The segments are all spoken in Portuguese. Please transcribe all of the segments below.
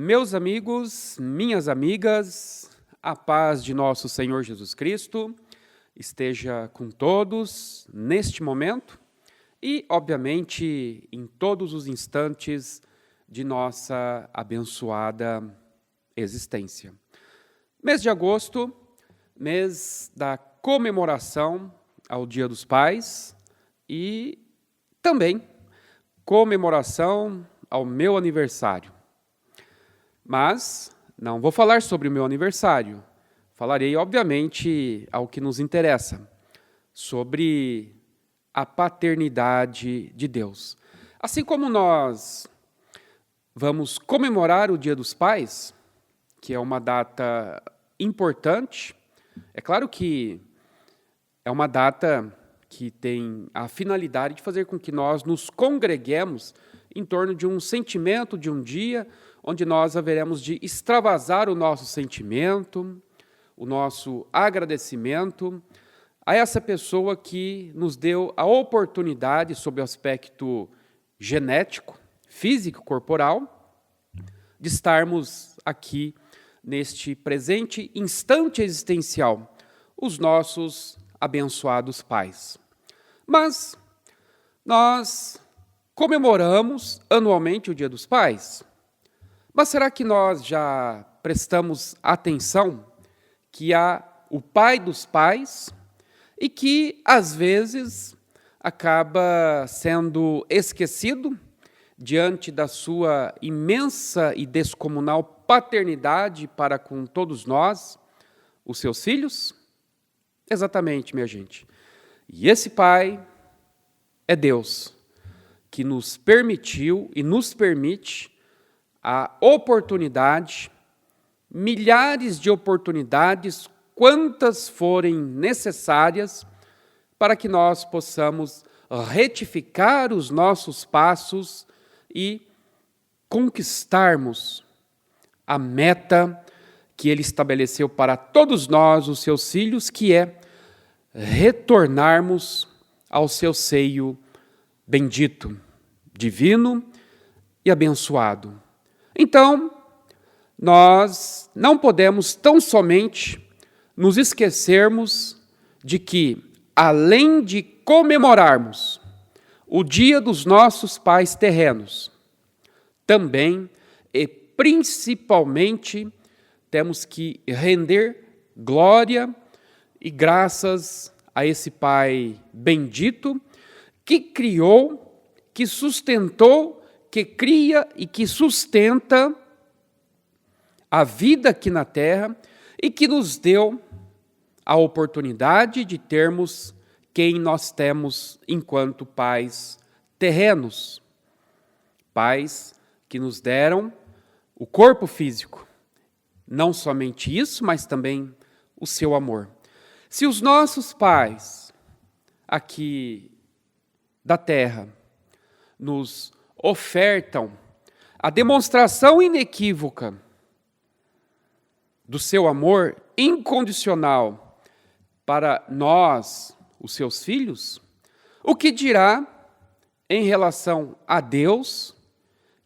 Meus amigos, minhas amigas, a paz de nosso Senhor Jesus Cristo esteja com todos neste momento e, obviamente, em todos os instantes de nossa abençoada existência. Mês de agosto, mês da comemoração ao Dia dos Pais e também comemoração ao meu aniversário. Mas não vou falar sobre o meu aniversário. Falarei, obviamente, ao que nos interessa, sobre a paternidade de Deus. Assim como nós vamos comemorar o Dia dos Pais, que é uma data importante, é claro que é uma data que tem a finalidade de fazer com que nós nos congreguemos em torno de um sentimento, de um dia, onde nós haveremos de extravasar o nosso sentimento, o nosso agradecimento a essa pessoa que nos deu a oportunidade, sob o aspecto genético, físico, corporal, de estarmos aqui neste presente instante existencial, os nossos abençoados pais. Mas nós comemoramos anualmente o Dia dos Pais. Mas será que nós já prestamos atenção que há o pai dos pais e que, às vezes, acaba sendo esquecido diante da sua imensa e descomunal paternidade para com todos nós, os seus filhos? Exatamente, minha gente. E esse pai é Deus, que nos permitiu e nos permite a oportunidade, milhares de oportunidades, quantas forem necessárias, para que nós possamos retificar os nossos passos e conquistarmos a meta que Ele estabeleceu para todos nós, os seus filhos, que é retornarmos ao seu seio bendito, divino e abençoado. Então, nós não podemos tão somente nos esquecermos de que, além de comemorarmos o dia dos nossos pais terrenos, também e principalmente temos que render glória e graças a esse Pai bendito que criou, que sustentou, que cria e que sustenta a vida aqui na terra e que nos deu a oportunidade de termos quem nós temos enquanto pais terrenos. Pais que nos deram o corpo físico. Não somente isso, mas também o seu amor. Se os nossos pais aqui da terra nos ofertam a demonstração inequívoca do seu amor incondicional para nós, os seus filhos, o que dirá em relação a Deus,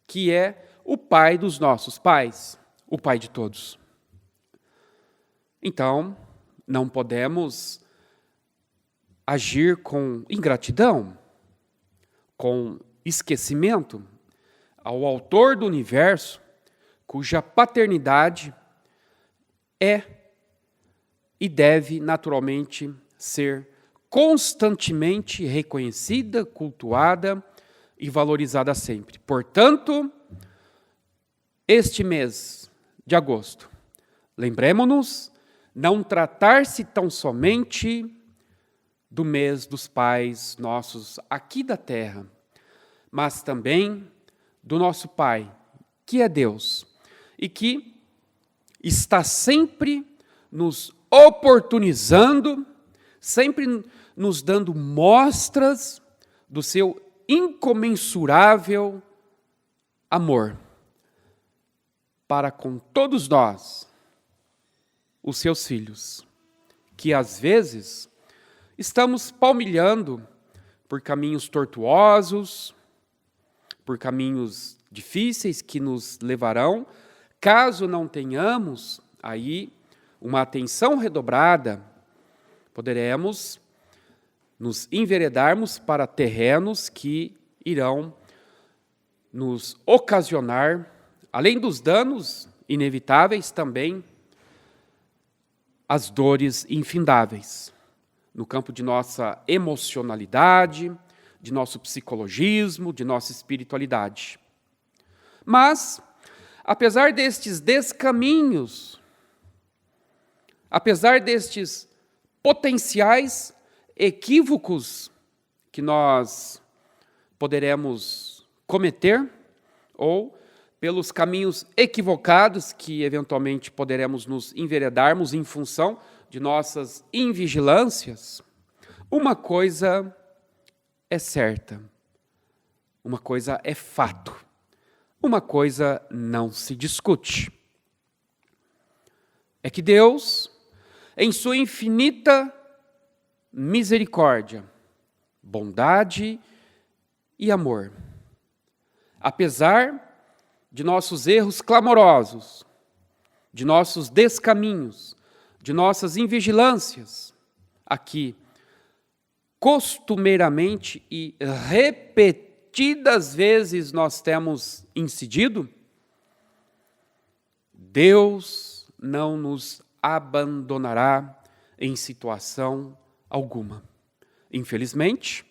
que é o Pai dos nossos pais, o Pai de todos? Então, não podemos agir com ingratidão, com esquecimento ao autor do universo, cuja paternidade é e deve naturalmente ser constantemente reconhecida, cultuada e valorizada sempre. Portanto, este mês de agosto, lembremos-nos, não tratar-se tão somente do mês dos pais nossos aqui da terra, mas também do nosso Pai, que é Deus, e que está sempre nos oportunizando, sempre nos dando mostras do seu incomensurável amor para com todos nós, os seus filhos, que às vezes estamos palmilhando por caminhos tortuosos, por caminhos difíceis que nos levarão Caso não tenhamos aí uma atenção redobrada, poderemos nos enveredarmos para terrenos que irão nos ocasionar, além dos danos inevitáveis, também as dores infindáveis, no campo de nossa emocionalidade, de nosso psicologismo, de nossa espiritualidade. Mas, apesar destes descaminhos, apesar destes potenciais equívocos que nós poderemos cometer, ou pelos caminhos equivocados que eventualmente poderemos nos enveredarmos em função de nossas invigilâncias, uma coisa é certa, uma coisa é fato, uma coisa não se discute. É que Deus, em sua infinita misericórdia, bondade e amor, apesar de nossos erros clamorosos, de nossos descaminhos, de nossas invigilâncias, aqui, costumeiramente e repetidas vezes nós temos incidido, Deus não nos abandonará em situação alguma. Infelizmente,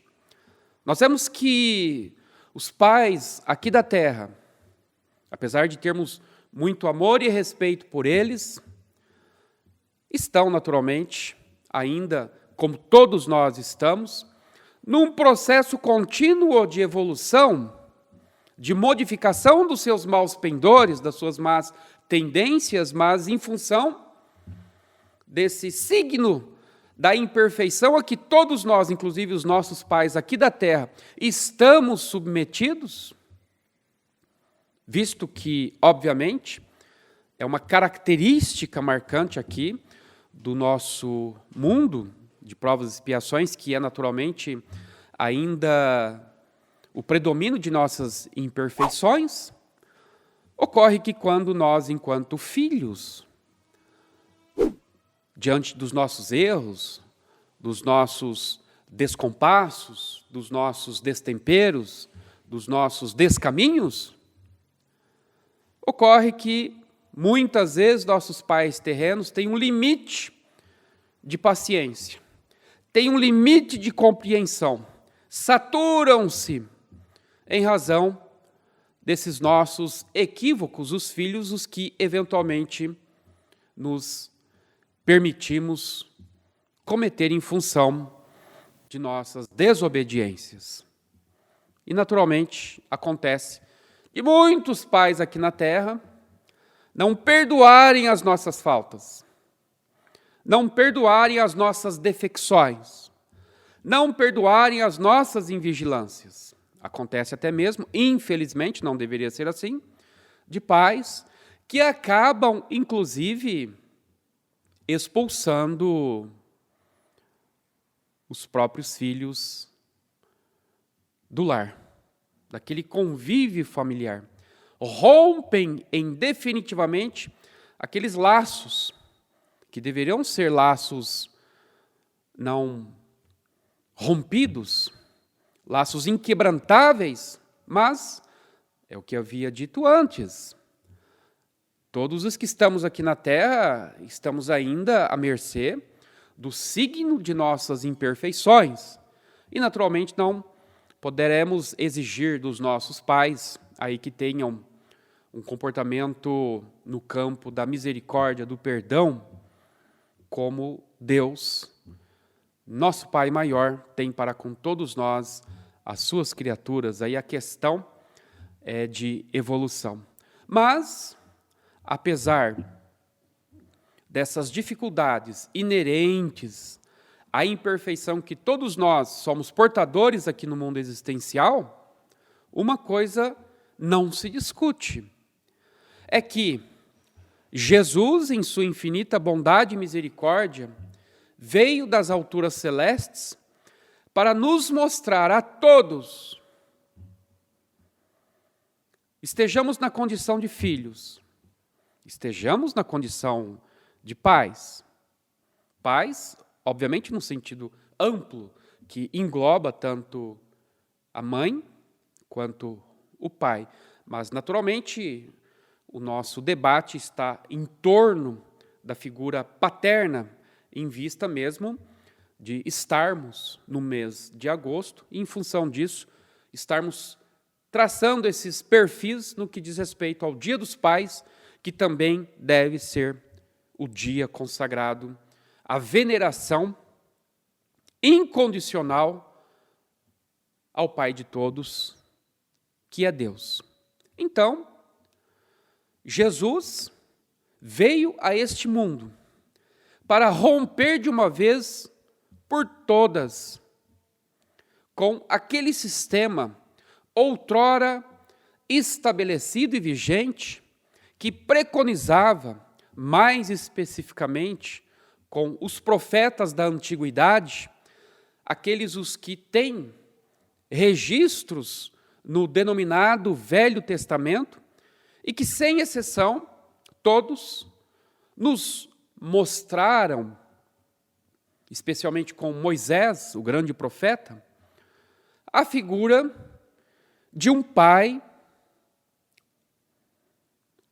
nós vemos que os pais aqui da terra, apesar de termos muito amor e respeito por eles, estão naturalmente, ainda como todos nós estamos, num processo contínuo de evolução, de modificação dos seus maus pendores, das suas más tendências, mas em função desse signo da imperfeição a que todos nós, inclusive os nossos pais aqui da terra, estamos submetidos, visto que, obviamente, é uma característica marcante aqui do nosso mundo de provas e expiações, que é naturalmente ainda o predomínio de nossas imperfeições, ocorre que quando nós, enquanto filhos, diante dos nossos erros, dos nossos descompassos, dos nossos destemperos, dos nossos descaminhos, ocorre que muitas vezes nossos pais terrenos têm um limite de paciência, têm um limite de compreensão, saturam-se em razão desses nossos equívocos, os filhos, os que eventualmente nos permitimos cometer em função de nossas desobediências. E, naturalmente, acontece de muitos pais aqui na terra não perdoarem as nossas faltas, não perdoarem as nossas defecções, não perdoarem as nossas invigilâncias. Acontece até mesmo, infelizmente, não deveria ser assim, de pais que acabam, inclusive, expulsando os próprios filhos do lar, daquele convívio familiar. Rompem definitivamente aqueles laços que deveriam ser laços não rompidos, laços inquebrantáveis, mas é o que havia dito antes. Todos os que estamos aqui na terra estamos ainda à mercê do signo de nossas imperfeições e, naturalmente, não poderemos exigir dos nossos pais aí que tenham um comportamento no campo da misericórdia, do perdão, como Deus, nosso Pai maior, tem para com todos nós, as suas criaturas. Aí a questão é de evolução. Mas, apesar dessas dificuldades inerentes à imperfeição que todos nós somos portadores aqui no mundo existencial, uma coisa não se discute. É que Jesus, em sua infinita bondade e misericórdia, veio das alturas celestes para nos mostrar a todos, estejamos na condição de filhos, estejamos na condição de pais. Pais, obviamente, no sentido amplo, que engloba tanto a mãe quanto o pai. Mas, naturalmente, o nosso debate está em torno da figura paterna, em vista mesmo de estarmos no mês de agosto e, em função disso, estarmos traçando esses perfis no que diz respeito ao Dia dos Pais, que também deve ser o dia consagrado à veneração incondicional ao Pai de todos, que é Deus. Então, Jesus veio a este mundo para romper de uma vez por todas com aquele sistema outrora estabelecido e vigente que preconizava, mais especificamente, com os profetas da antiguidade, aqueles os que têm registros no denominado Velho Testamento, e que, sem exceção, todos nos mostraram, especialmente com Moisés, o grande profeta, a figura de um pai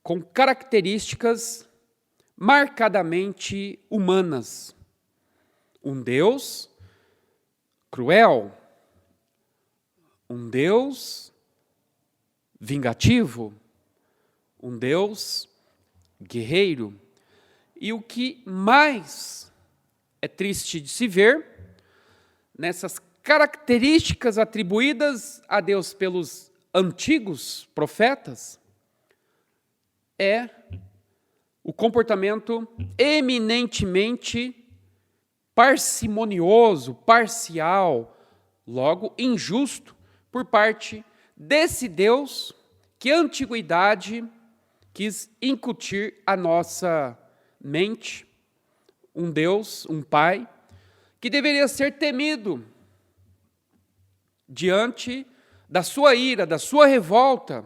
com características marcadamente humanas. Um Deus cruel, um Deus vingativo, um Deus guerreiro. E o que mais é triste de se ver nessas características atribuídas a Deus pelos antigos profetas é o comportamento eminentemente parcimonioso, parcial, logo injusto, por parte desse Deus que a antiguidade quis incutir à nossa mente, um Deus, um Pai, que deveria ser temido diante da sua ira, da sua revolta.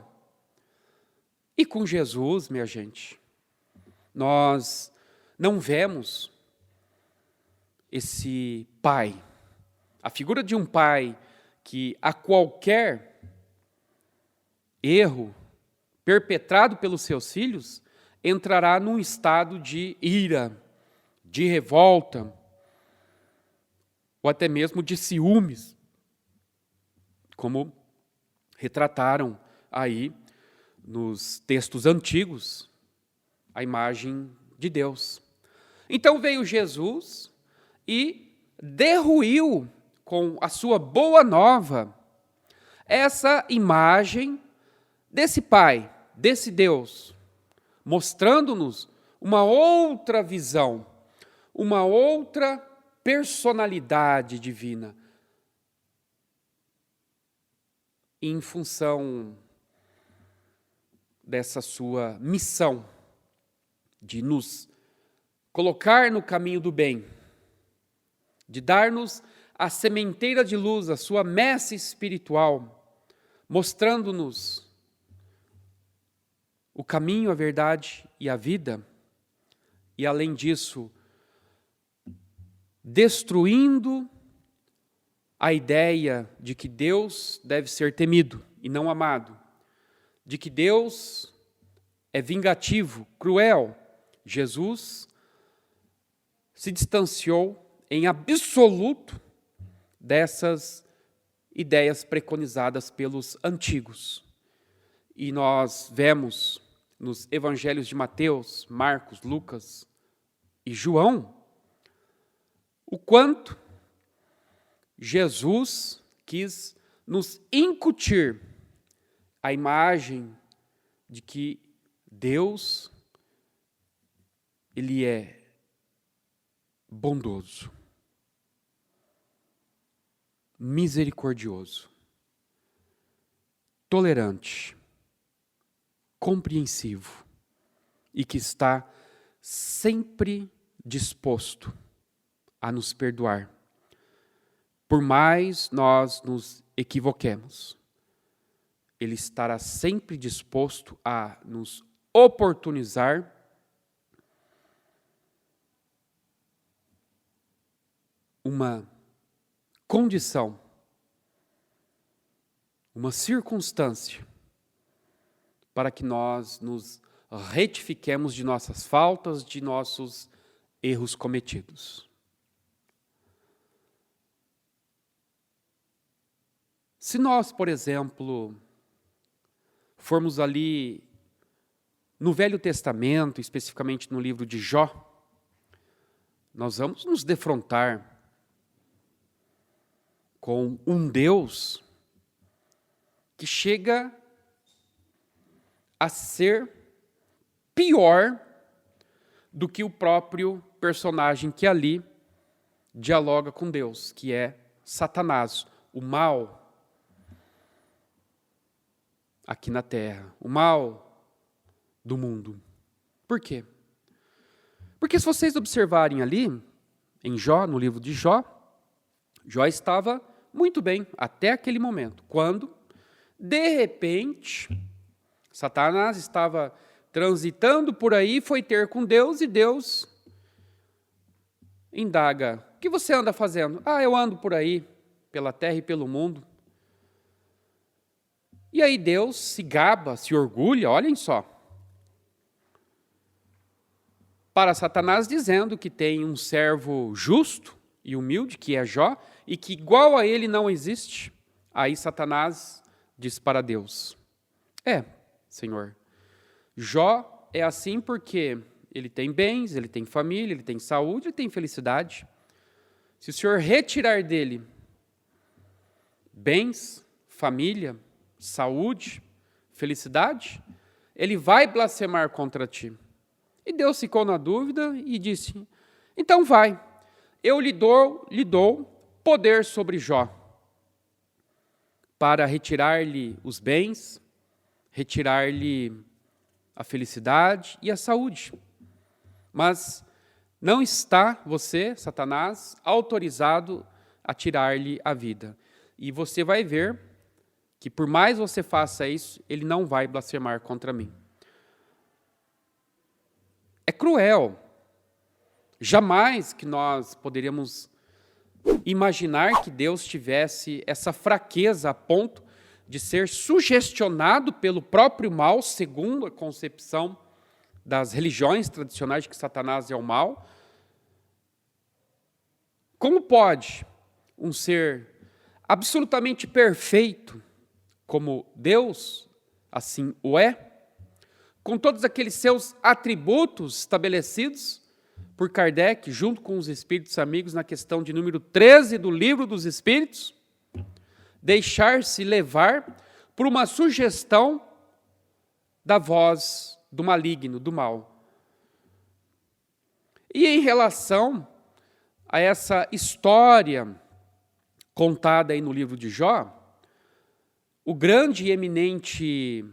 E com Jesus, minha gente, nós não vemos esse pai, a figura de um pai que a qualquer erro perpetrado pelos seus filhos entrará num estado de ira, de revolta, ou até mesmo de ciúmes, como retrataram aí nos textos antigos a imagem de Deus. Então veio Jesus e derruiu com a sua boa nova essa imagem desse Pai, desse Deus, mostrando-nos uma outra visão, uma outra personalidade divina, em função dessa sua missão de nos colocar no caminho do bem, de dar-nos a sementeira de luz, a sua messe espiritual, mostrando-nos o caminho, a verdade e a vida, e além disso, destruindo a ideia de que Deus deve ser temido e não amado, de que Deus é vingativo, cruel. Jesus se distanciou em absoluto dessas ideias preconizadas pelos antigos. E nós vemos nos evangelhos de Mateus, Marcos, Lucas e João o quanto Jesus quis nos incutir a imagem de que Deus, Ele é bondoso, misericordioso, tolerante, compreensivo e que está sempre disposto a nos perdoar, por mais nós nos equivoquemos. Ele estará sempre disposto a nos oportunizar uma condição, uma circunstância para que nós nos retifiquemos de nossas faltas, de nossos erros cometidos. Se nós, por exemplo, formos ali no Velho Testamento, especificamente no livro de Jó, nós vamos nos defrontar com um Deus que chega a ser pior do que o próprio personagem que ali dialoga com Deus, que é Satanás, o mal aqui na terra, o mal do mundo. Por quê? Porque se vocês observarem ali, em Jó, no livro de Jó, Jó estava muito bem até aquele momento, quando, de repente, Satanás estava transitando por aí, foi ter com Deus, e Deus indaga: o que você anda fazendo? Eu ando por aí, pela terra e pelo mundo. E aí Deus se gaba, se orgulha, olhem só, para Satanás, dizendo que tem um servo justo e humilde, que é Jó, e que igual a ele não existe. Aí Satanás diz para Deus: Senhor, Jó é assim porque ele tem bens, ele tem família, ele tem saúde, ele tem felicidade. Se o Senhor retirar dele bens, família, saúde, felicidade, ele vai blasfemar contra ti. E Deus ficou na dúvida e disse: então vai, eu lhe dou poder sobre Jó, para retirar-lhe os bens, retirar-lhe a felicidade e a saúde. Mas não está você, Satanás, autorizado a tirar-lhe a vida. E você vai ver que por mais você faça isso, ele não vai blasfemar contra mim. É cruel. Jamais que nós poderíamos imaginar que Deus tivesse essa fraqueza a ponto de ser sugestionado pelo próprio mal, segundo a concepção das religiões tradicionais de que Satanás é o mal. Como pode um ser absolutamente perfeito, como Deus assim o é, com todos aqueles seus atributos estabelecidos por Kardec, junto com os espíritos amigos, na questão de número 13 do Livro dos Espíritos, deixar-se levar por uma sugestão da voz do maligno, do mal. E em relação a essa história contada aí no livro de Jó, o grande e eminente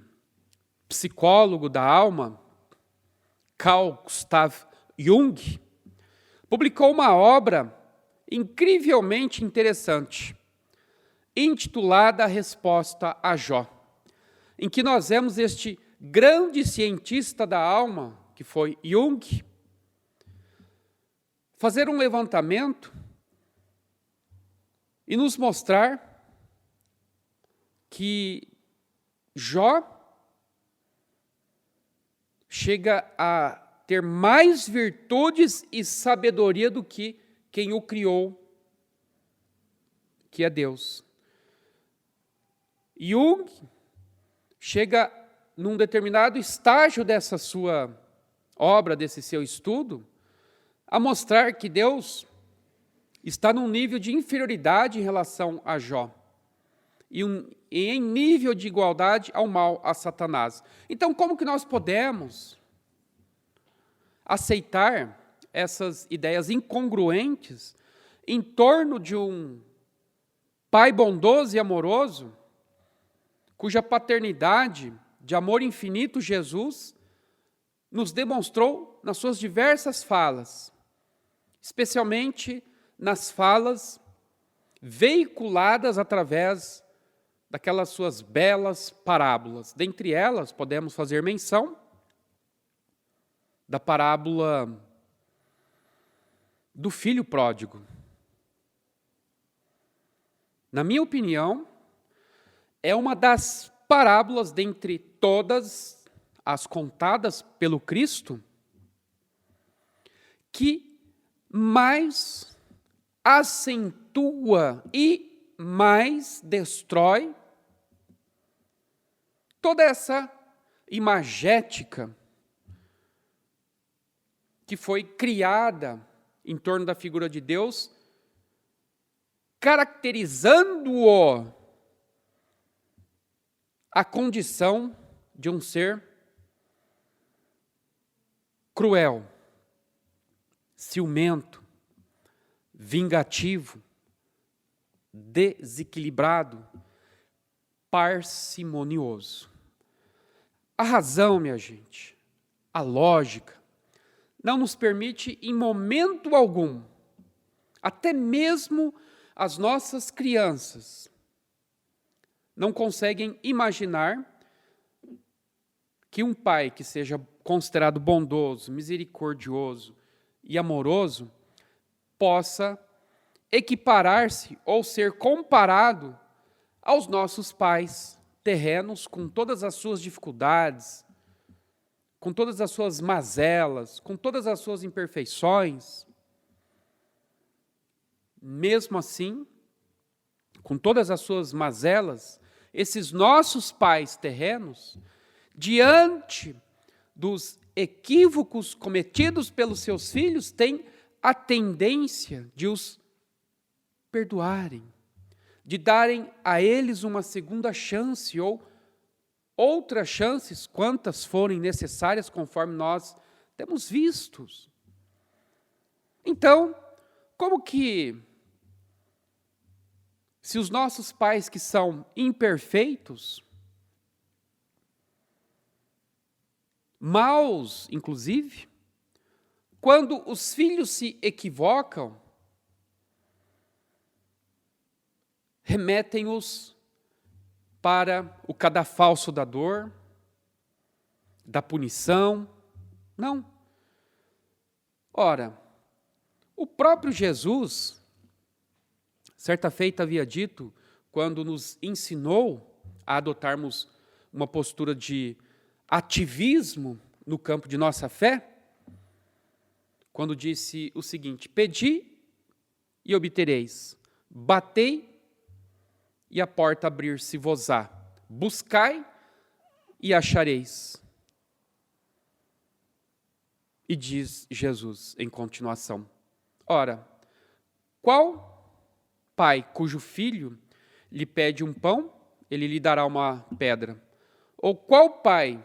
psicólogo da alma, Carl Gustav Jung, publicou uma obra incrivelmente interessante, intitulada A Resposta a Jó, em que nós vemos este grande cientista da alma, que foi Jung, fazer um levantamento e nos mostrar que Jó chega a ter mais virtudes e sabedoria do que quem o criou, que é Deus. Jung chega num determinado estágio dessa sua obra, desse seu estudo, a mostrar que Deus está num nível de inferioridade em relação a Jó, e em nível de igualdade ao mal, a Satanás. Então, como que nós podemos aceitar essas ideias incongruentes em torno de um Pai bondoso e amoroso, cuja paternidade de amor infinito Jesus nos demonstrou nas suas diversas falas, especialmente nas falas veiculadas através daquelas suas belas parábolas. Dentre elas, podemos fazer menção da parábola do filho pródigo, na minha opinião, é uma das parábolas dentre todas as contadas pelo Cristo que mais acentua e mais destrói toda essa imagética que foi criada em torno da figura de Deus, caracterizando-o a condição de um ser cruel, ciumento, vingativo, desequilibrado, parcimonioso. A razão, minha gente, a lógica, não nos permite em momento algum, até mesmo as nossas crianças, não conseguem imaginar que um pai que seja considerado bondoso, misericordioso e amoroso possa equiparar-se ou ser comparado aos nossos pais terrenos, com todas as suas dificuldades, com todas as suas mazelas, com todas as suas imperfeições. Mesmo assim, com todas as suas mazelas, esses nossos pais terrenos, diante dos equívocos cometidos pelos seus filhos, têm a tendência de os perdoarem, de darem a eles uma segunda chance ou outras chances, quantas forem necessárias, conforme nós temos vistos. Então, como que, se os nossos pais que são imperfeitos, maus, inclusive, quando os filhos se equivocam, remetem-os para o cadafalso da dor, da punição? Não. Ora, o próprio Jesus, certa feita havia dito, quando nos ensinou a adotarmos uma postura de ativismo no campo de nossa fé, quando disse o seguinte: pedi e obtereis, batei e a porta abrir-se-vos-á, buscai e achareis. E diz Jesus em continuação: ora, qual pai cujo filho lhe pede um pão, ele lhe dará uma pedra? Ou qual pai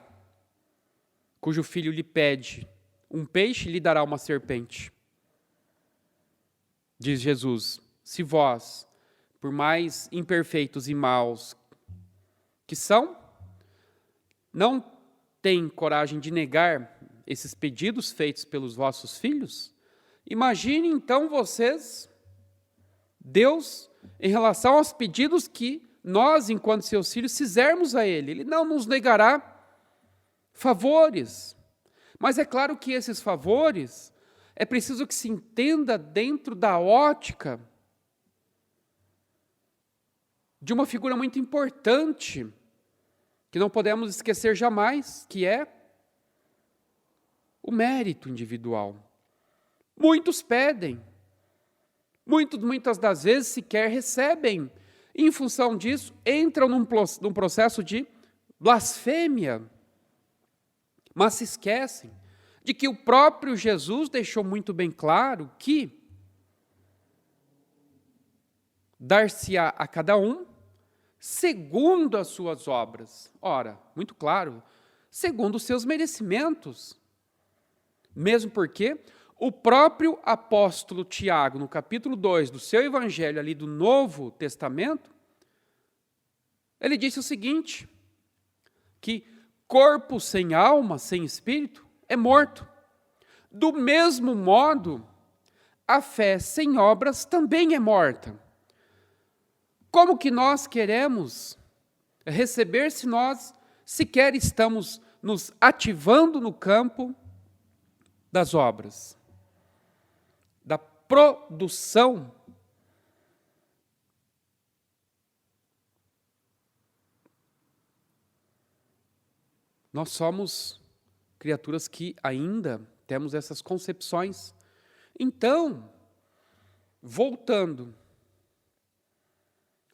cujo filho lhe pede um peixe, lhe dará uma serpente? Diz Jesus: se vós, por mais imperfeitos e maus que são, não têm coragem de negar esses pedidos feitos pelos vossos filhos, imagine então vocês, Deus, em relação aos pedidos que nós, enquanto seus filhos, fizermos a Ele. Ele não nos negará favores, mas é claro que esses favores é preciso que se entenda dentro da ótica de uma figura muito importante, que não podemos esquecer jamais, que é o mérito individual. Muitos pedem, muitas das vezes sequer recebem, e em função disso entram num processo de blasfêmia, mas se esquecem de que o próprio Jesus deixou muito bem claro que dar-se-á a cada um segundo as suas obras. Ora, muito claro, segundo os seus merecimentos. Mesmo porque o próprio apóstolo Tiago, no capítulo 2 do seu evangelho ali do Novo Testamento, ele disse o seguinte, que corpo sem alma, sem espírito, é morto. Do mesmo modo, a fé sem obras também é morta. Como que nós queremos receber se nós sequer estamos nos ativando no campo das obras, da produção Nós somos criaturas que ainda temos essas concepções. Então, voltando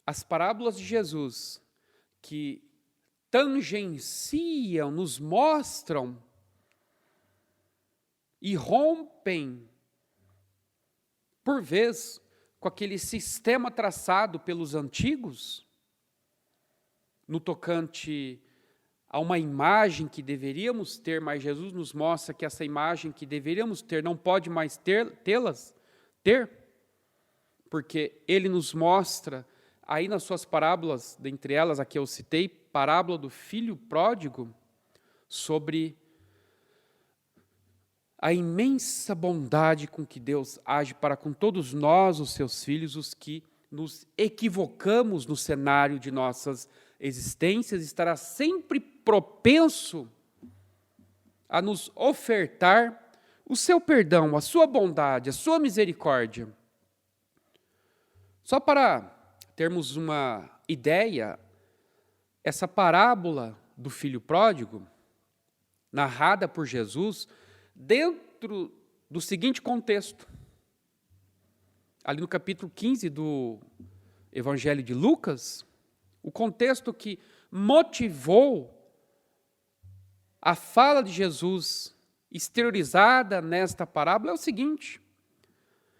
às parábolas de Jesus, que tangenciam, nos mostram e rompem, por vezes, com aquele sistema traçado pelos antigos, no tocante a uma imagem que deveríamos ter, mas Jesus nos mostra que essa imagem que deveríamos ter não pode mais ter, porque Ele nos mostra, aí nas suas parábolas, dentre elas a que eu citei, parábola do filho pródigo, sobre a imensa bondade com que Deus age para com todos nós, os seus filhos, os que nos equivocamos no cenário de nossas existências, estará sempre propenso a nos ofertar o seu perdão, a sua bondade, a sua misericórdia. Só para termos uma ideia, essa parábola do filho pródigo, narrada por Jesus, dentro do seguinte contexto, ali no capítulo 15 do Evangelho de Lucas, o contexto que motivou a fala de Jesus exteriorizada nesta parábola é o seguinte: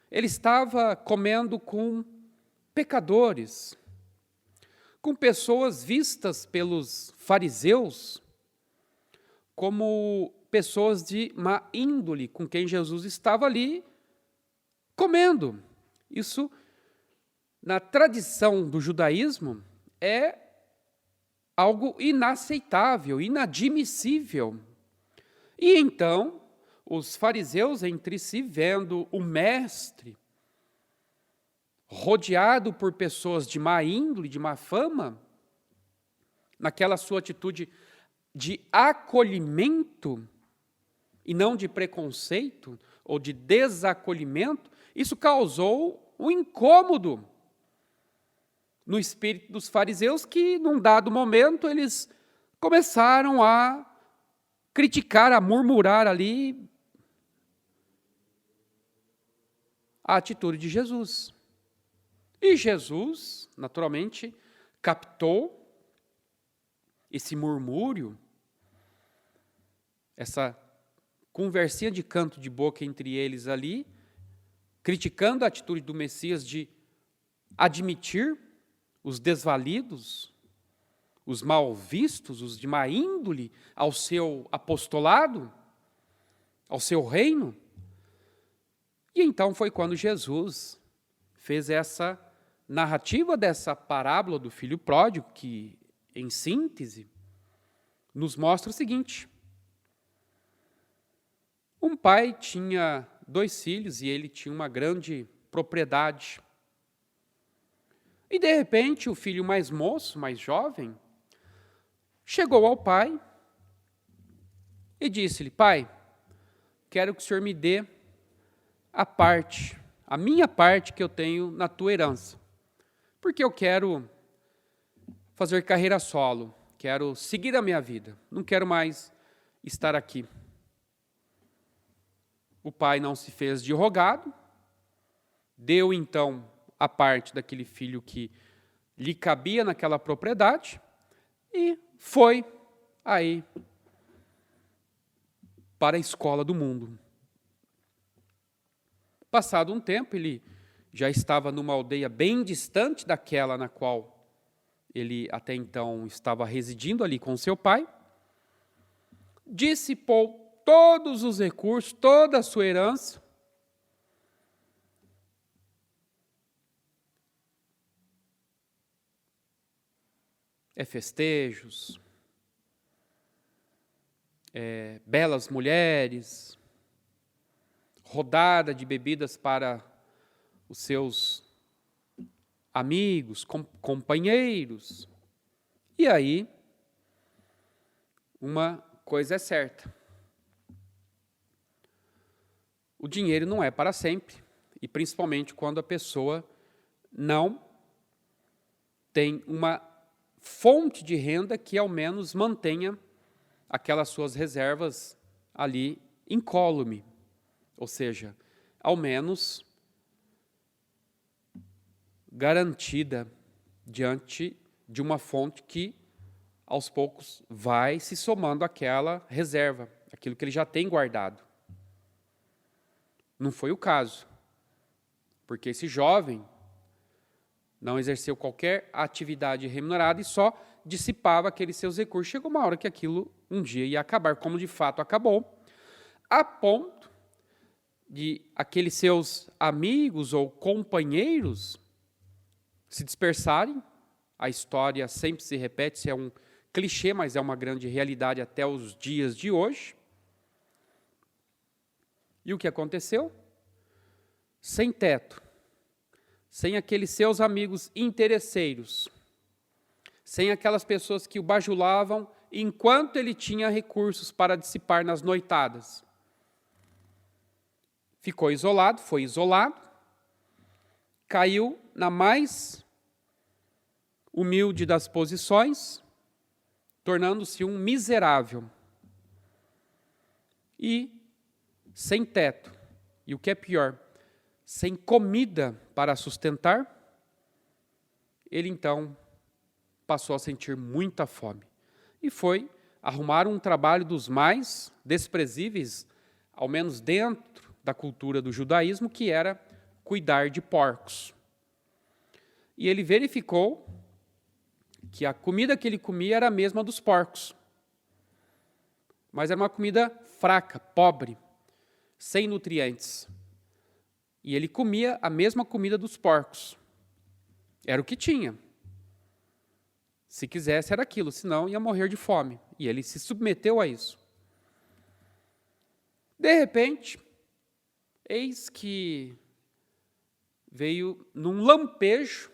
ele estava comendo com pecadores, com pessoas vistas pelos fariseus como pessoas de má índole, com quem Jesus estava ali comendo. Isso, na tradição do judaísmo, é algo inaceitável, inadmissível. E então, os fariseus entre si, vendo o mestre rodeado por pessoas de má índole, de má fama, naquela sua atitude de acolhimento e não de preconceito ou de desacolhimento, isso causou um incômodo no espírito dos fariseus, que num dado momento eles começaram a criticar, a murmurar ali a atitude de Jesus. E Jesus, naturalmente, captou esse murmúrio, essa conversinha de canto de boca entre eles ali, criticando a atitude do Messias de admitir os desvalidos, os mal vistos, os de má índole ao seu apostolado, ao seu reino. E então foi quando Jesus fez essa narrativa dessa parábola do filho pródigo, que, em síntese, nos mostra o seguinte: um pai tinha 2 filhos e ele tinha uma grande propriedade. E, de repente, o filho mais moço, mais jovem, chegou ao pai e disse-lhe: pai, quero que o senhor me dê a minha parte que eu tenho na tua herança, porque eu quero fazer carreira solo, quero seguir a minha vida, não quero mais estar aqui. O pai não se fez de rogado, deu então a parte daquele filho que lhe cabia naquela propriedade e foi aí para a escola do mundo. Passado um tempo, ele já estava numa aldeia bem distante daquela na qual ele até então estava residindo ali com seu pai, dissipou todos os recursos, toda a sua herança, festejos, belas mulheres, rodada de bebidas para os seus amigos, companheiros. E aí, uma coisa é certa: o dinheiro não é para sempre, e principalmente quando a pessoa não tem uma fonte de renda que ao menos mantenha aquelas suas reservas ali incólume, ou seja, ao menos garantida diante de uma fonte que, aos poucos, vai se somando àquela reserva, aquilo que ele já tem guardado. Não foi o caso, porque esse jovem não exerceu qualquer atividade remunerada e só dissipava aqueles seus recursos. Chegou uma hora que aquilo um dia ia acabar, como de fato acabou, a ponto de aqueles seus amigos ou companheiros se dispersarem. A história sempre se repete, isso é um clichê, mas é uma grande realidade até os dias de hoje. E o que aconteceu? Sem teto, sem aqueles seus amigos interesseiros, sem aquelas pessoas que o bajulavam enquanto ele tinha recursos para dissipar nas noitadas. Ficou isolado, foi isolado, caiu na mais humilde das posições, tornando-se um miserável e sem teto. E o que é pior, sem comida para sustentar, ele então passou a sentir muita fome. E foi arrumar um trabalho dos mais desprezíveis, ao menos dentro da cultura do judaísmo, que era cuidar de porcos. E ele verificou que a comida que ele comia era a mesma dos porcos. Mas era uma comida fraca, pobre, sem nutrientes. E ele comia a mesma comida dos porcos. Era o que tinha. Se quisesse era aquilo, senão ia morrer de fome. E ele se submeteu a isso. De repente, eis que veio num lampejo,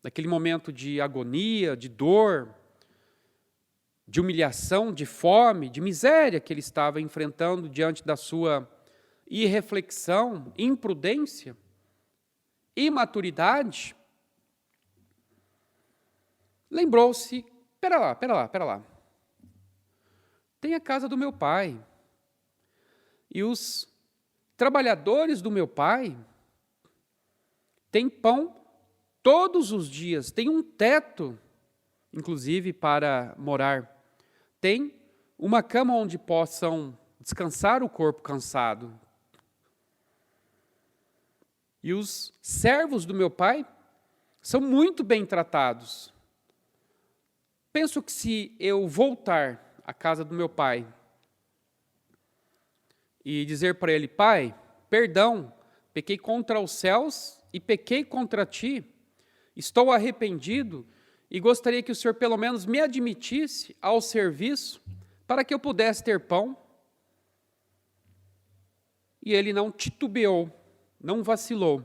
naquele momento de agonia, de dor, de humilhação, de fome, de miséria que ele estava enfrentando diante da sua irreflexão, imprudência, imaturidade, lembrou-se, pera lá, tem a casa do meu pai, e os trabalhadores do meu pai têm pão todos os dias, têm um teto, inclusive para morar, tem uma cama onde possam descansar o corpo cansado. E os servos do meu pai são muito bem tratados. Penso que se eu voltar à casa do meu pai e dizer para ele: pai, perdão, pequei contra os céus e pequei contra ti, estou arrependido e gostaria que o senhor pelo menos me admitisse ao serviço para que eu pudesse ter pão. E ele não titubeou, não vacilou,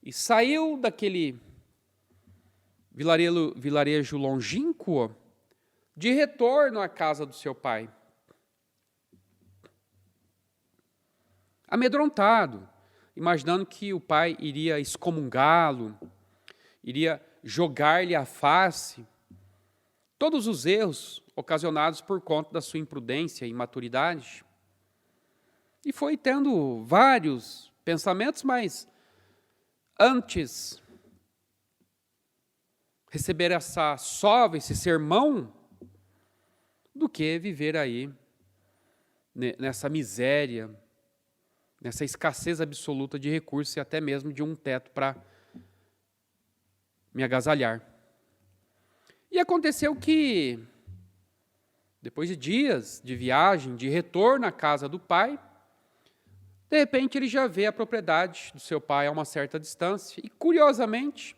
e saiu daquele vilarejo longínquo de retorno à casa do seu pai. Amedrontado, imaginando que o pai iria excomungá-lo, iria jogar-lhe à face todos os erros ocasionados por conta da sua imprudência e imaturidade. E foi tendo vários pensamentos, mas antes receber essa sova, esse sermão, do que viver aí nessa miséria, nessa escassez absoluta de recursos e até mesmo de um teto para me agasalhar. E aconteceu que, depois de dias de viagem, de retorno à casa do pai, de repente ele já vê a propriedade do seu pai a uma certa distância. E, curiosamente,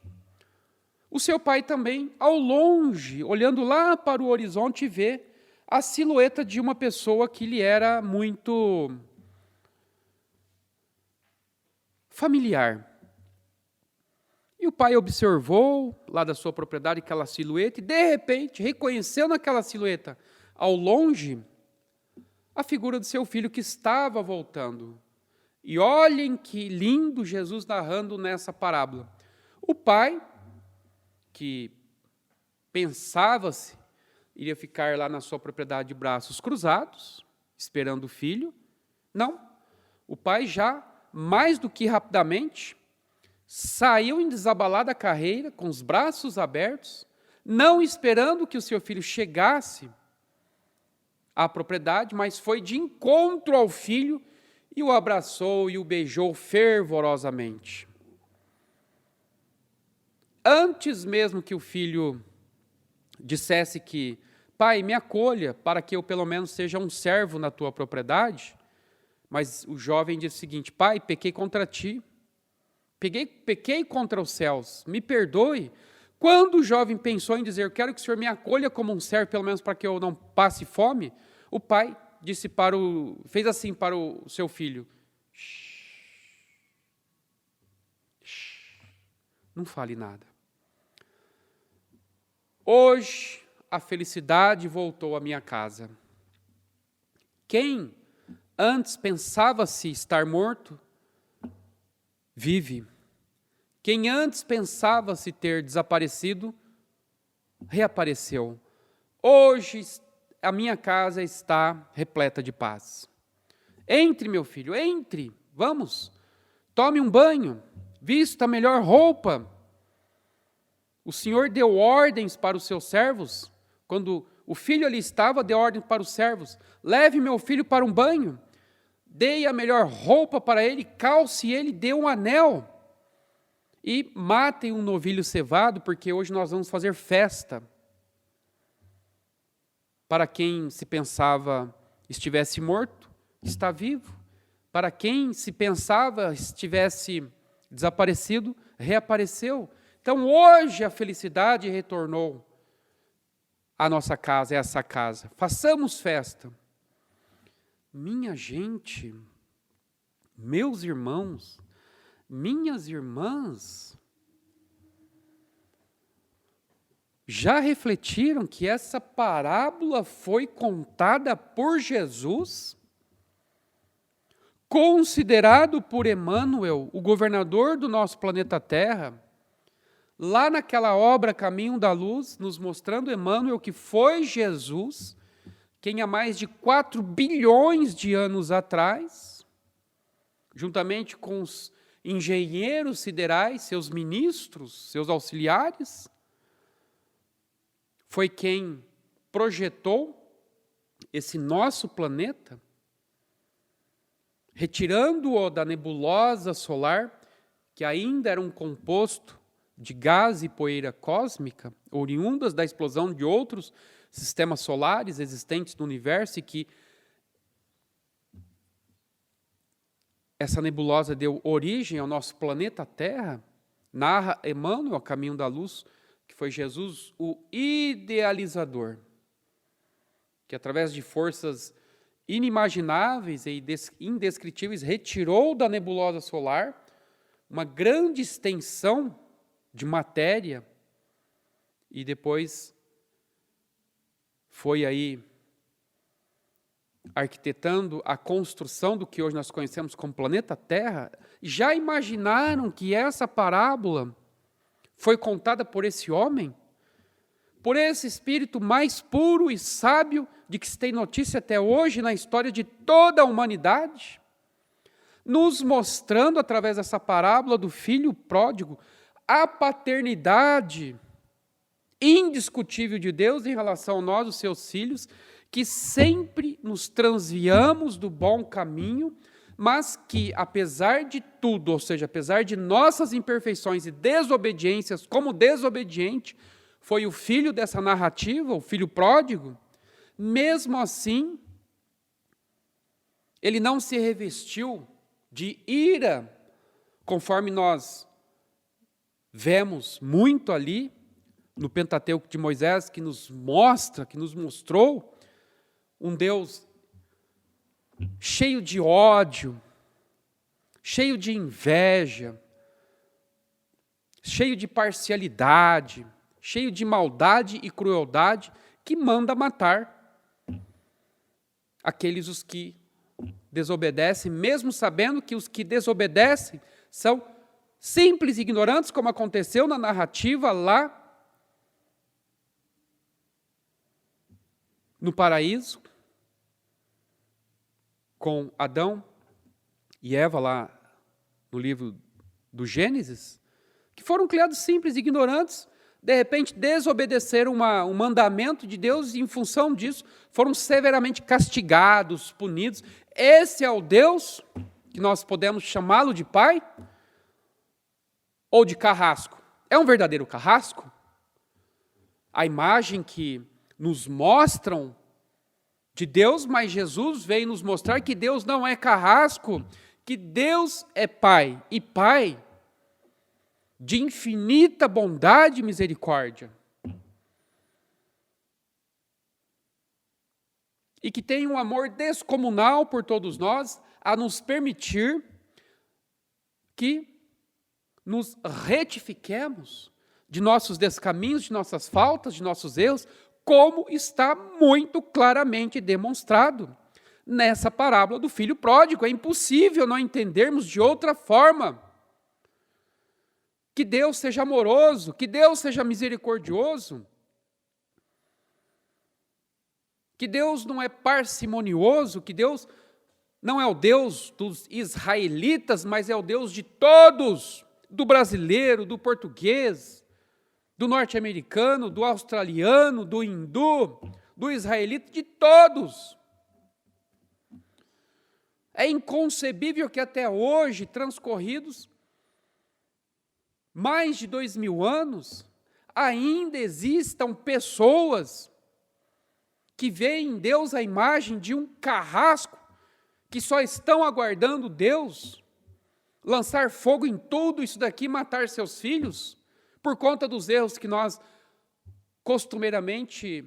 o seu pai também, ao longe, olhando lá para o horizonte, vê a silhueta de uma pessoa que lhe era muito familiar. E o pai observou lá da sua propriedade aquela silhueta e, de repente, reconheceu naquela silhueta, ao longe, a figura do seu filho que estava voltando. E olhem que lindo Jesus narrando nessa parábola. O pai, que pensava-se iria ficar lá na sua propriedade de braços cruzados, esperando o filho. Não. O pai já, mais do que rapidamente, saiu em desabalada carreira, com os braços abertos, não esperando que o seu filho chegasse à propriedade, mas foi de encontro ao filho e o abraçou e o beijou fervorosamente. Antes mesmo que o filho dissesse que, pai, me acolha para que eu pelo menos seja um servo na tua propriedade, mas o jovem disse o seguinte: pai, pequei contra ti, pequei contra os céus, me perdoe. Quando o jovem pensou em dizer, quero que o senhor me acolha como um servo, pelo menos para que eu não passe fome, o pai disse fez assim para o seu filho: não fale nada. Hoje a felicidade voltou à minha casa. Quem antes pensava-se estar morto, vive. Quem antes pensava-se ter desaparecido, reapareceu. Hoje a minha casa está repleta de paz. Entre, meu filho, entre, vamos, tome um banho, vista a melhor roupa. O Senhor deu ordens para os seus servos, quando o filho ali estava, deu ordem para os servos: leve meu filho para um banho, dei a melhor roupa para ele, calce ele, dê um anel, e matem um novilho cevado, porque hoje nós vamos fazer festa. Para quem se pensava estivesse morto, está vivo. Para quem se pensava estivesse desaparecido, reapareceu. Então hoje a felicidade retornou à nossa casa, essa casa. Façamos festa. Minha gente, meus irmãos, minhas irmãs, já refletiram que essa parábola foi contada por Jesus? Considerado por Emmanuel, o governador do nosso planeta Terra, lá naquela obra Caminho da Luz, nos mostrando Emmanuel que foi Jesus, quem há mais de 4 bilhões de anos atrás, juntamente com os engenheiros siderais, seus ministros, seus auxiliares, foi quem projetou esse nosso planeta, retirando-o da nebulosa solar, que ainda era um composto de gás e poeira cósmica, oriundas da explosão de outros sistemas solares existentes no universo, e que essa nebulosa deu origem ao nosso planeta Terra. Narra Emmanuel, Caminho da Luz, que foi Jesus o idealizador, que através de forças inimagináveis e indescritíveis retirou da nebulosa solar uma grande extensão de matéria e depois foi aí arquitetando a construção do que hoje nós conhecemos como planeta Terra. Já imaginaram que essa parábola foi contada por esse homem? Por esse espírito mais puro e sábio de que se tem notícia até hoje na história de toda a humanidade? Nos mostrando, através dessa parábola do filho pródigo, a paternidade indiscutível de Deus em relação a nós, os seus filhos, que sempre nos transviamos do bom caminho, mas que, apesar de tudo, ou seja, apesar de nossas imperfeições e desobediências, como desobediente foi o filho dessa narrativa, o filho pródigo, mesmo assim, ele não se revestiu de ira, conforme nós vemos muito ali no Pentateuco de Moisés, que nos mostra, que nos mostrou um Deus cheio de ódio, cheio de inveja, cheio de parcialidade, cheio de maldade e crueldade, que manda matar aqueles os que desobedecem, mesmo sabendo que os que desobedecem são simples ignorantes, como aconteceu na narrativa lá no paraíso, com Adão e Eva lá no livro do Gênesis, que foram criados simples e ignorantes, de repente desobedeceram um mandamento de Deus e, em função disso, foram severamente castigados, punidos. Esse é o Deus que nós podemos chamá-lo de Pai ou de carrasco? É um verdadeiro carrasco? A imagem que nos mostram de Deus, mas Jesus veio nos mostrar que Deus não é carrasco, que Deus é Pai, e Pai de infinita bondade e misericórdia. E que tem um amor descomunal por todos nós, a nos permitir que nos retifiquemos de nossos descaminhos, de nossas faltas, de nossos erros, como está muito claramente demonstrado nessa parábola do filho pródigo. É impossível não entendermos de outra forma. Que Deus seja amoroso, que Deus seja misericordioso, que Deus não é parcimonioso, que Deus não é o Deus dos israelitas, mas é o Deus de todos, do brasileiro, do português, do norte-americano, do australiano, do hindu, do israelita, de todos. É inconcebível que até hoje, transcorridos mais de 2000 anos, ainda existam pessoas que veem em Deus a imagem de um carrasco, que só estão aguardando Deus lançar fogo em tudo isso daqui, matar seus filhos, por conta dos erros que nós costumeiramente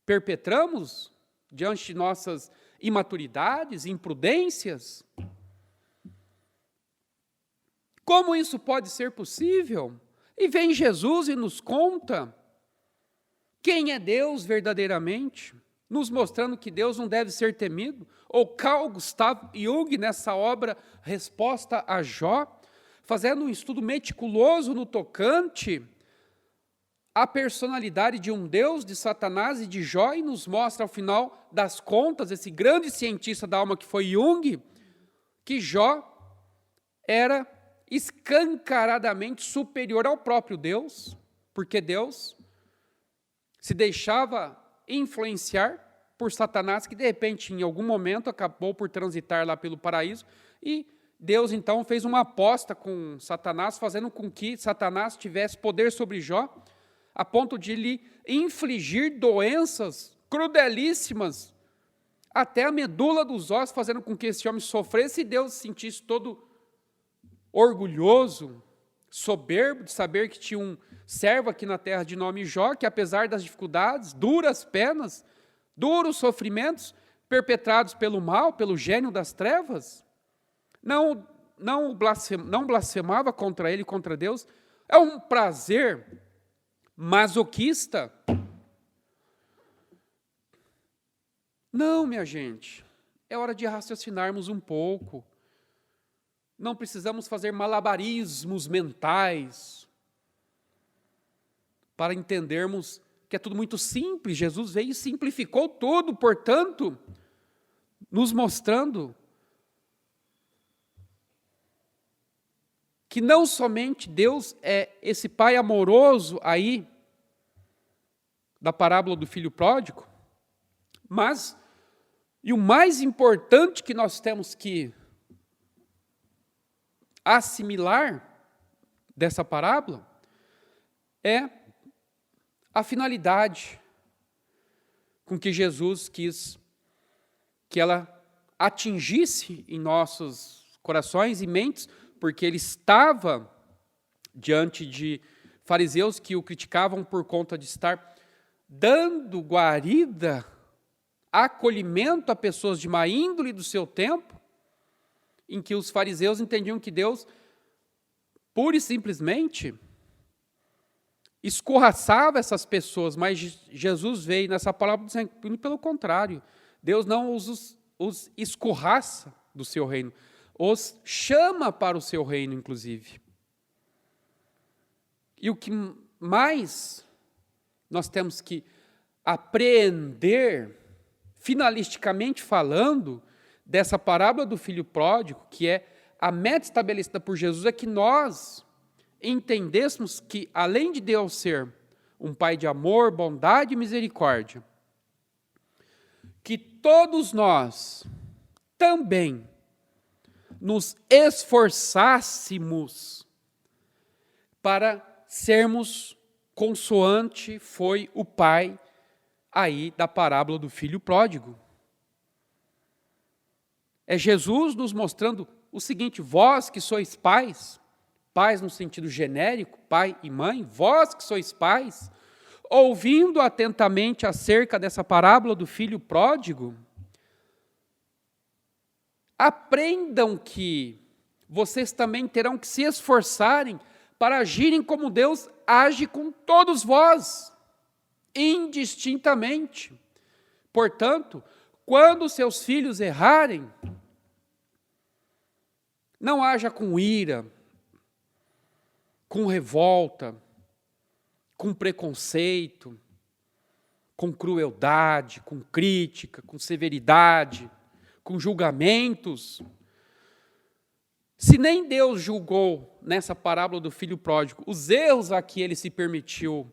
perpetramos diante de nossas imaturidades, imprudências. Como isso pode ser possível? E vem Jesus e nos conta quem é Deus verdadeiramente, nos mostrando que Deus não deve ser temido. Ou Carl Gustav Jung, nessa obra Resposta a Jó, fazendo um estudo meticuloso no tocante à personalidade de um Deus, de Satanás e de Jó, e nos mostra, ao final das contas, esse grande cientista da alma que foi Jung, que Jó era escancaradamente superior ao próprio Deus, porque Deus se deixava influenciar por Satanás, que de repente, em algum momento, acabou por transitar lá pelo paraíso, e Deus então fez uma aposta com Satanás, fazendo com que Satanás tivesse poder sobre Jó, a ponto de lhe infligir doenças crudelíssimas, até a medula dos ossos, fazendo com que esse homem sofresse, e Deus se sentisse todo orgulhoso, soberbo de saber que tinha um servo aqui na terra de nome Jó, que apesar das dificuldades, duras penas, duros sofrimentos perpetrados pelo mal, pelo gênio das trevas, não blasfemava contra ele, contra Deus. É um prazer masoquista? Não, minha gente, é hora de raciocinarmos um pouco. Não precisamos fazer malabarismos mentais para entendermos que é tudo muito simples. Jesus veio e simplificou tudo, portanto, nos mostrando que não somente Deus é esse Pai amoroso aí, da parábola do filho pródigo, mas, e o mais importante que nós temos que assimilar dessa parábola é a finalidade com que Jesus quis que ela atingisse em nossos corações e mentes, porque ele estava diante de fariseus que o criticavam por conta de estar dando guarida, acolhimento a pessoas de má índole do seu tempo, em que os fariseus entendiam que Deus, pura e simplesmente, escorraçava essas pessoas, mas Jesus veio nessa palavra dizendo pelo contrário, Deus não os escorraça do seu reino, os chama para o seu reino, inclusive. E o que mais nós temos que apreender, finalisticamente falando, dessa parábola do filho pródigo, que é a meta estabelecida por Jesus, é que nós entendêssemos que, além de Deus ser um Pai de amor, bondade e misericórdia, que todos nós também nos esforçássemos para sermos consoante foi o pai aí da parábola do filho pródigo. É Jesus nos mostrando o seguinte: vós que sois pais, pais no sentido genérico, pai e mãe, vós que sois pais, ouvindo atentamente acerca dessa parábola do filho pródigo, aprendam que vocês também terão que se esforçarem para agirem como Deus age com todos vós, indistintamente. Portanto, quando seus filhos errarem, não haja com ira, com revolta, com preconceito, com crueldade, com crítica, com severidade, com julgamentos. Se nem Deus julgou nessa parábola do filho pródigo os erros a que ele se permitiu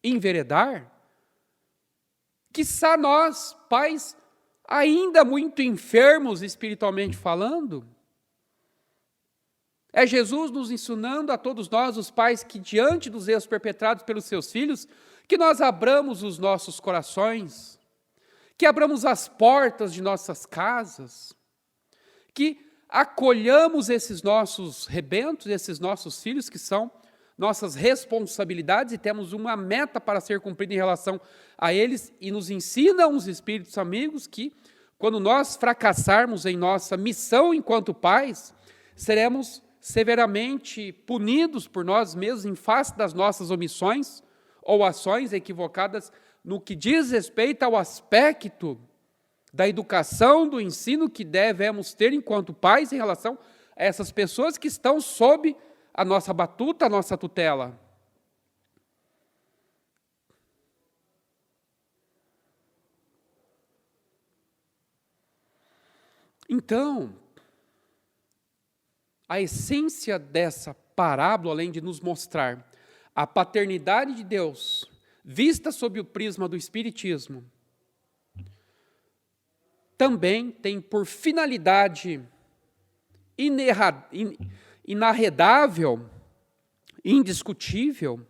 enveredar, quiçá nós, pais ainda muito enfermos espiritualmente falando, é Jesus nos ensinando a todos nós, os pais, que diante dos erros perpetrados pelos seus filhos, que nós abramos os nossos corações, que abramos as portas de nossas casas, que acolhamos esses nossos rebentos, esses nossos filhos, que são nossas responsabilidades, e temos uma meta para ser cumprida em relação a eles, e nos ensinam os espíritos amigos que, quando nós fracassarmos em nossa missão enquanto pais, seremos severamente punidos por nós mesmos em face das nossas omissões ou ações equivocadas no que diz respeito ao aspecto da educação, do ensino que devemos ter enquanto pais em relação a essas pessoas que estão sob a nossa batuta, a nossa tutela. Então, a essência dessa parábola, além de nos mostrar a paternidade de Deus, vista sob o prisma do Espiritismo, também tem por finalidade inarredável, indiscutível,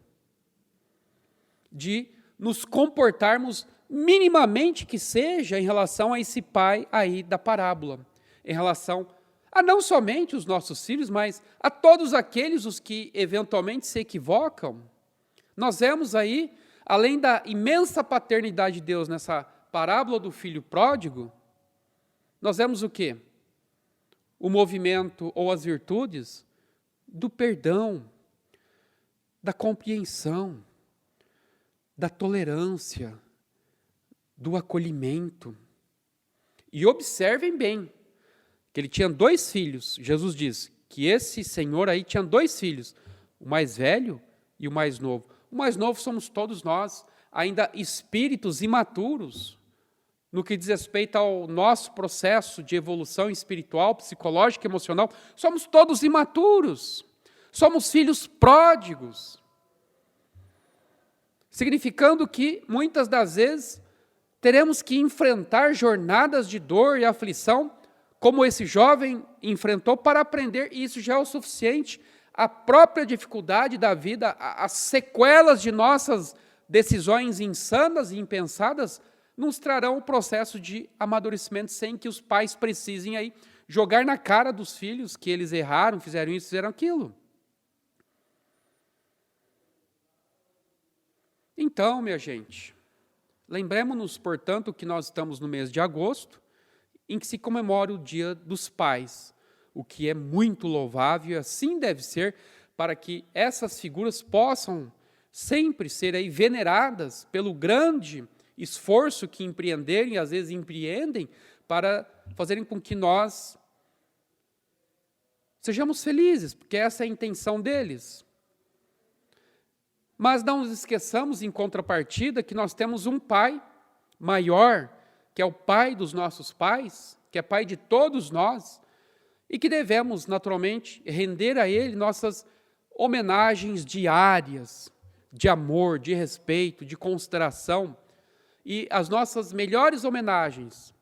de nos comportarmos minimamente que seja em relação a esse pai aí da parábola, em relação a não somente os nossos filhos, mas a todos aqueles os que eventualmente se equivocam. Nós vemos aí, além da imensa paternidade de Deus nessa parábola do filho pródigo, nós vemos o quê? O movimento ou as virtudes do perdão, da compreensão, da tolerância, do acolhimento. E observem bem, que ele tinha 2 filhos. Jesus diz que esse senhor aí tinha 2 filhos, o mais velho e o mais novo. O mais novo somos todos nós, ainda espíritos imaturos, no que diz respeito ao nosso processo de evolução espiritual, psicológica, emocional. Somos todos imaturos, somos filhos pródigos, significando que, muitas das vezes, teremos que enfrentar jornadas de dor e aflição, como esse jovem enfrentou, para aprender, e isso já é o suficiente. A própria dificuldade da vida, as sequelas de nossas decisões insanas e impensadas, nos trarão o processo de amadurecimento, sem que os pais precisem aí jogar na cara dos filhos que eles erraram, fizeram isso, fizeram aquilo. Então, minha gente, lembremos-nos, portanto, que nós estamos no mês de agosto, em que se comemora o Dia dos Pais, o que é muito louvável, e assim deve ser, para que essas figuras possam sempre ser aí veneradas pelo grande esforço que empreenderem, e às vezes empreendem, para fazerem com que nós sejamos felizes, porque essa é a intenção deles. Mas não nos esqueçamos, em contrapartida, que nós temos um Pai maior, que é o Pai dos nossos pais, que é Pai de todos nós, e que devemos, naturalmente, render a Ele nossas homenagens diárias, de amor, de respeito, de consideração, e as nossas melhores homenagens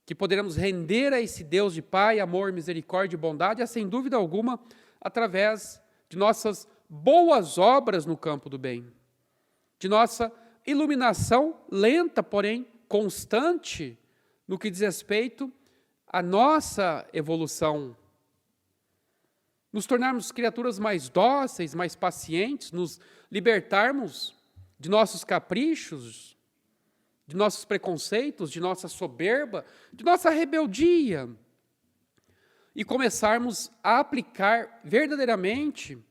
que poderemos render a esse Deus de Pai, amor, misericórdia e bondade, é, sem dúvida alguma, através de nossas boas obras no campo do bem, de nossa iluminação lenta, porém constante, no que diz respeito à nossa evolução, nos tornarmos criaturas mais dóceis, mais pacientes, nos libertarmos de nossos caprichos, de nossos preconceitos, de nossa soberba, de nossa rebeldia, e começarmos a aplicar verdadeiramente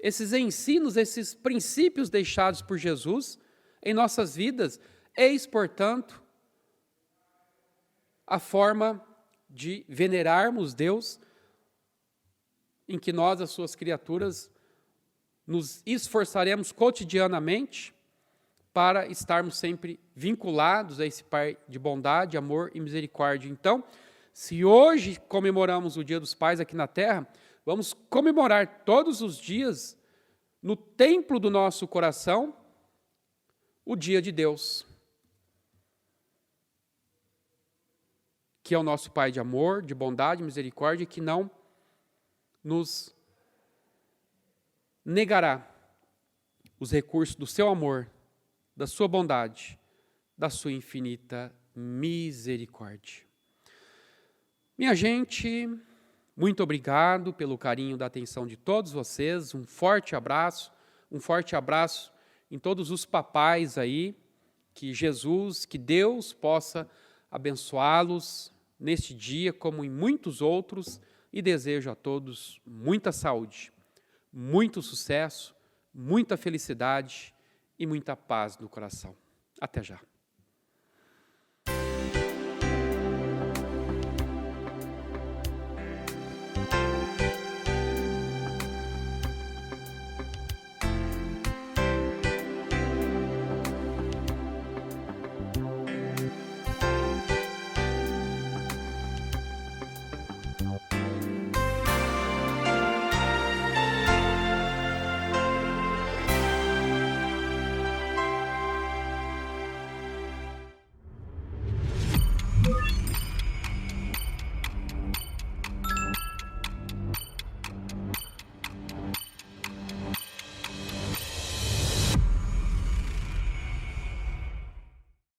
esses ensinos, esses princípios deixados por Jesus em nossas vidas. Eis, portanto, a forma de venerarmos Deus, em que nós, as suas criaturas, nos esforçaremos cotidianamente para estarmos sempre vinculados a esse Pai de bondade, amor e misericórdia. Então, se hoje comemoramos o Dia dos Pais aqui na Terra, vamos comemorar todos os dias, no templo do nosso coração, o dia de Deus, que é o nosso Pai de amor, de bondade, misericórdia, que não nos negará os recursos do seu amor, da sua bondade, da sua infinita misericórdia. Minha gente, muito obrigado pelo carinho da atenção de todos vocês, um forte abraço em todos os papais aí, que Jesus, que Deus possa abençoá-los neste dia, como em muitos outros, e desejo a todos muita saúde, muito sucesso, muita felicidade e muita paz no coração. Até já.